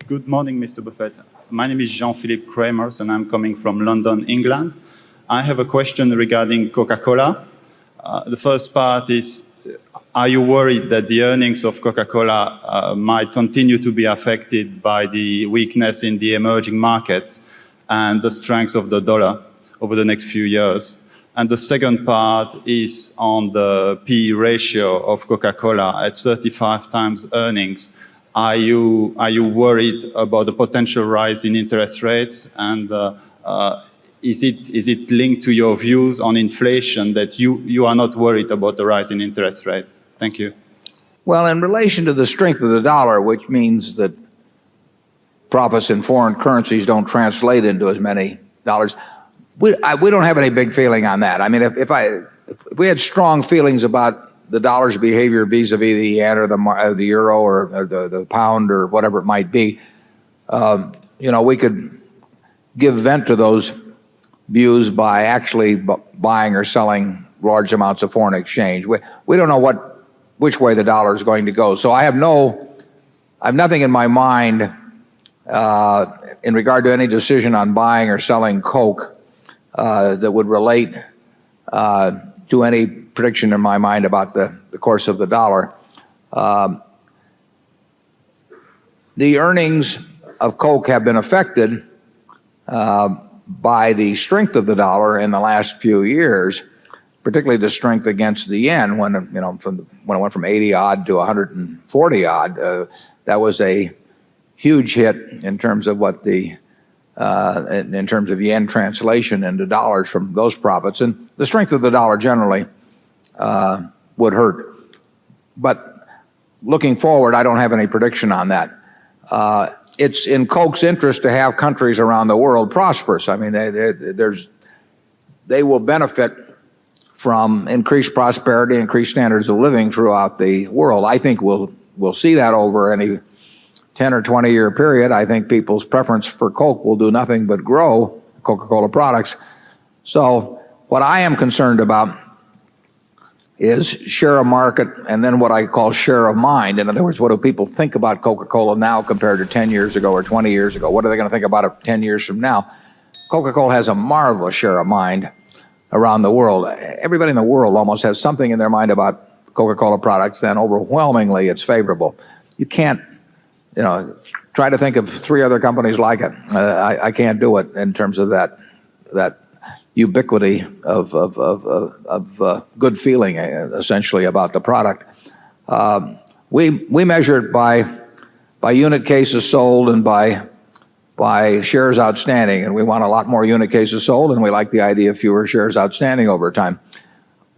Good morning, Mr. Buffett. My name is Jean-Philippe Kramers, and I'm coming from London, England. I have a question regarding Coca-Cola. The first part is, are you worried that the earnings of Coca-Cola might continue to be affected by the weakness in the emerging markets and the strength of the dollar over the next few years? And the second part is on the P/E ratio of Coca-Cola at 35 times earnings. Are you worried about the potential rise in interest rates? And is it linked to your views on inflation that you are not worried about the rise in interest rate? Thank you. Well, in relation to the strength of the dollar, which means that profits in foreign currencies don't translate into as many dollars, we don't have any big feeling on that. I mean, if we had strong feelings about the dollar's behavior vis-a-vis the yen or the euro or the pound or whatever it might be, we could give vent to those views by actually buying or selling large amounts of foreign exchange. We don't know which way the dollar is going to go. So I have nothing in my mind in regard to any decision on buying or selling Coke that would relate to any prediction in my mind about the course of the dollar. The earnings of Coke have been affected by the strength of the dollar in the last few years, particularly the strength against the yen when it went from 80 odd to 140 odd. That was a huge hit in terms of in terms of yen translation into dollars from those profits, and the strength of the dollar generally would hurt. But looking forward, I don't have any prediction on that. It's in Coke's interest to have countries around the world prosperous. I mean, they will benefit from increased prosperity, increased standards of living throughout the world. I think we'll see that over any 10 or 20 year period. I think people's preference for Coke will do nothing but grow, Coca-Cola products. So what I am concerned about is share of market and then what I call share of mind. In other words, what do people think about Coca-Cola now compared to 10 years ago or 20 years ago? What are they going to think about it 10 years from now? Coca-Cola has a marvelous share of mind around the world. Everybody in the world almost has something in their mind about Coca-Cola products, and overwhelmingly it's favorable. You can't try to think of three other companies like it. I can't do it in terms of that ubiquity of good feeling, essentially, about the product. We measure it by unit cases sold and by shares outstanding, and we want a lot more unit cases sold, and we like the idea of fewer shares outstanding over time.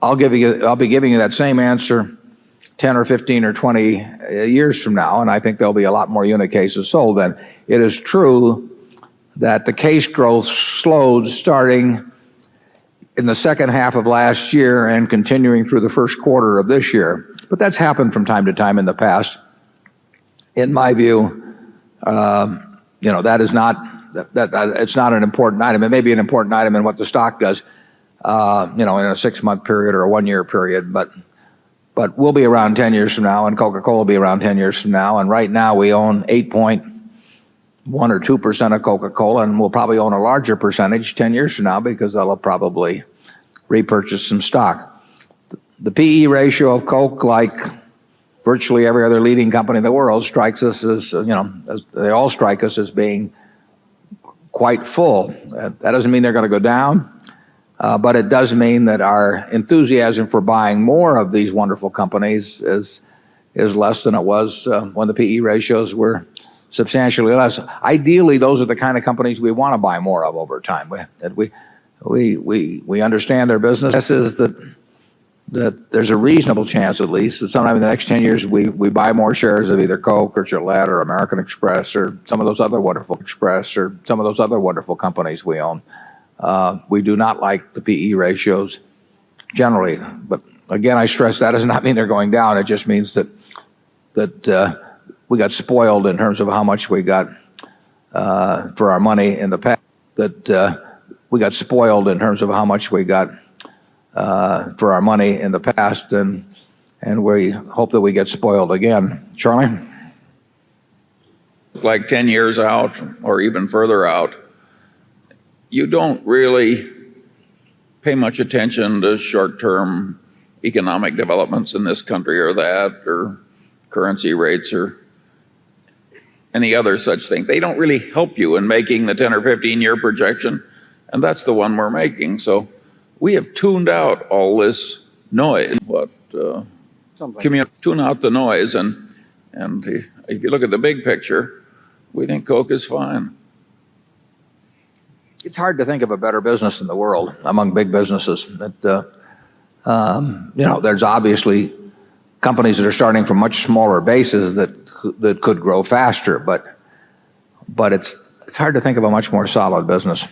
I'll be giving you that same answer 10 or 15 or 20 years from now, and I think there'll be a lot more unit cases sold then. It is true that the case growth slowed starting in the second half of last year and continuing through the first quarter of this year. But that's happened from time to time in the past. In my view, that is not it's not an important item. It may be an important item in what the stock does, in a 6-month period or a 1-year period, but we'll be around 10 years from now, and Coca-Cola will be around 10 years from now. And right now we own 8.1 or 2% of Coca-Cola, and we'll probably own a larger percentage 10 years from now because they'll have probably repurchased some stock. The P/E ratio of Coke, like virtually every other leading company in the world, strikes us as they all strike us as being quite full. That doesn't mean they're going to go down. But it does mean that our enthusiasm for buying more of these wonderful companies is less than it was when the P/E ratios were substantially less. Ideally, those are the kind of companies we want to buy more of over time. We understand their business. This is that there's a reasonable chance, at least, that sometime in the next 10 years we buy more shares of either Coke or Gillette or American Express or some of those other wonderful companies we own. We do not like the P/E ratios generally, but again, I stress that does not mean they're going down. It just means that we got spoiled in terms of how much we got for our money in the past. And we hope that we get spoiled again. Charlie? like 10 years out or even further out, you don't really pay much attention to short-term economic developments in this country or that, or currency rates or any other such thing. They don't really help you in making the 10 or 15-year projection, and that's the one we're making. So we have tuned out all this noise. Tune out the noise, and if you look at the big picture, we think Coke is fine. It's hard to think of a better business in the world among big businesses. There's obviously companies that are starting from much smaller bases that could grow faster, but it's hard to think of a much more solid business.